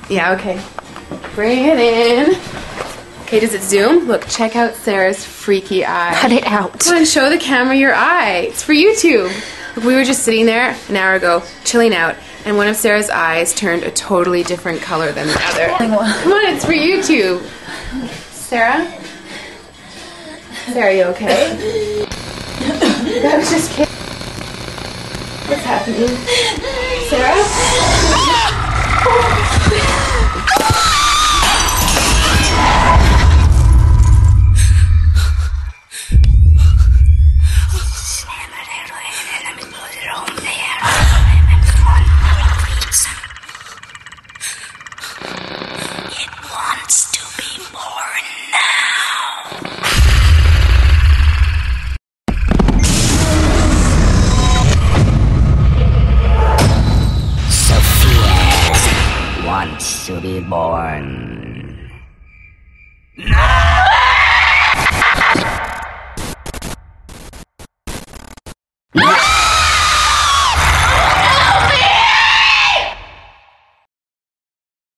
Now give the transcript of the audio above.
Yeah, okay. Bring it in. Okay, does it zoom? Look, check out Sarah's freaky eye. Cut it out. Come on, show the camera your eye. It's for YouTube. Look, we were just sitting there an hour ago, chilling out, and one of Sarah's eyes turned a totally different color than the other. Come on, it's for YouTube. Sarah? Sarah, you okay? That was just kidding. What's happening? Sarah? Wants to be born.